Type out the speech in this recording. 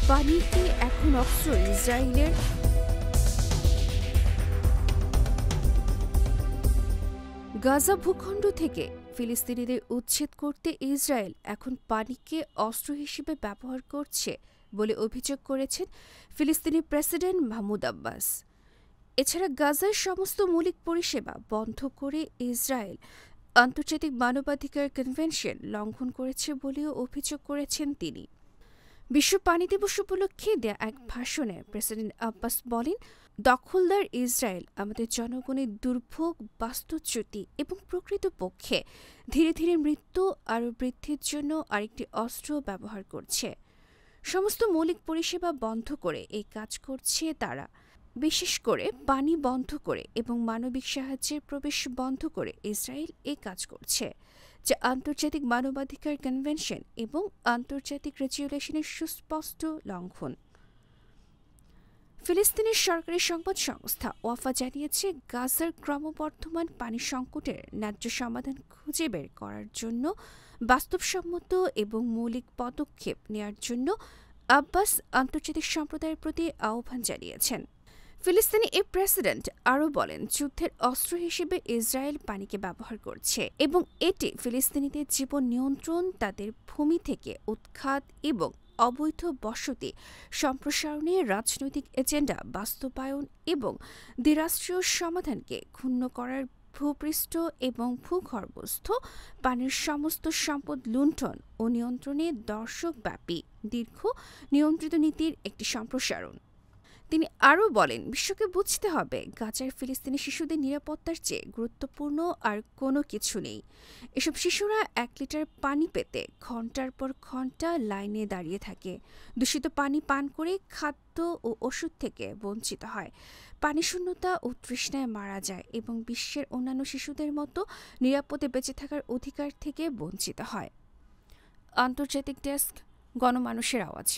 পানি কি এখন অস্ত্র ইসরায়েলের? গাজা ভূখণ্ড থেকে ফিলিস্তিনিদের উচ্ছেদ করতে ইসরায়েল এখন পানিকে অস্ত্র হিসেবে ব্যবহার করছে বলে অভিযোগ করেছেন ফিলিস্তিনি প্রেসিডেন্ট মাহমুদ আব্বাস। এছাড়া গাজার সমস্ত মৌলিক পরিষেবা বন্ধ করে ইসরায়েল আন্তর্জাতিক মানবাধিকার কনভেনশন লঙ্ঘন করেছে বলেও অভিযোগ করেছেন তিনি। বিশ্ব পানি দিবস উপলক্ষে দেয়া এক ভাষণে প্রেসিডেন্ট আব্বাস বলেন, দখলদার ইসরায়েল আমাদের জনগণের দুর্ভোগ, বাস্তুচ্যুতি এবং প্রকৃতপক্ষে ধীরে ধীরে মৃত্যু আরও বৃদ্ধির জন্য আরেকটি অস্ত্র ব্যবহার করছে। সমস্ত মৌলিক পরিষেবা বন্ধ করে এই কাজ করছে তারা, বিশেষ করে পানি বন্ধ করে এবং মানবিক সাহায্যের প্রবেশ বন্ধ করে ইসরায়েল এই কাজ করছে, যা আন্তর্জাতিক মানবাধিকার কনভেনশন এবং আন্তর্জাতিক রেজুলেশনের সুস্পষ্ট লঙ্ঘন। ফিলিস্তিনের সরকারি সংবাদ সংস্থা ওয়াফা জানিয়েছে, গাজার ক্রমবর্ধমান পানি সংকটের ন্যায্য সমাধান খুঁজে বের করার জন্য বাস্তবসম্মত এবং মৌলিক পদক্ষেপ নেওয়ার জন্য আব্বাস আন্তর্জাতিক সম্প্রদায়ের প্রতি আহ্বান জানিয়েছেন। ফিলিস্তিনি এই প্রেসিডেন্ট আরও বলেন, যুদ্ধের অস্ত্র হিসেবে ইসরায়েল পানিকে ব্যবহার করছে এবং এটি ফিলিস্তিনিদের জীবন নিয়ন্ত্রণ, তাদের ভূমি থেকে উৎখাত এবং অবৈধ বসতি সম্প্রসারণের রাজনৈতিক এজেন্ডা বাস্তবায়ন এবং দ্বিরাষ্ট্রীয় সমাধানকে ক্ষুণ্ণ করার ভূপৃষ্ঠ এবং ভূগর্ভস্থ পানির সমস্ত সম্পদ লুণ্ঠন ও নিয়ন্ত্রণে দশকব্যাপী দীর্ঘ নিয়ন্ত্রিত নীতির একটি সম্প্রসারণ। তিনি আরও বলেন, বিশ্বকে বুঝতে হবে গাজার ফিলিস্তিনি শিশুদের নিরাপত্তার চেয়ে গুরুত্বপূর্ণ আর কোনো কিছু নেই। এসব শিশুরা 1 লিটার পানি পেতে ঘন্টার পর ঘন্টা লাইনে দাঁড়িয়ে থাকে, দূষিত পানি পান করে খাদ্য ও ওষুধ থেকে বঞ্চিত হয়, পানিশূন্যতা ও তৃষ্ণায় মারা যায় এবং বিশ্বের অন্যান্য শিশুদের মতো নিরাপদে বেঁচে থাকার অধিকার থেকে বঞ্চিত হয়। আন্তর্জাতিক ডেস্ক, গণমানুষের আওয়াজ।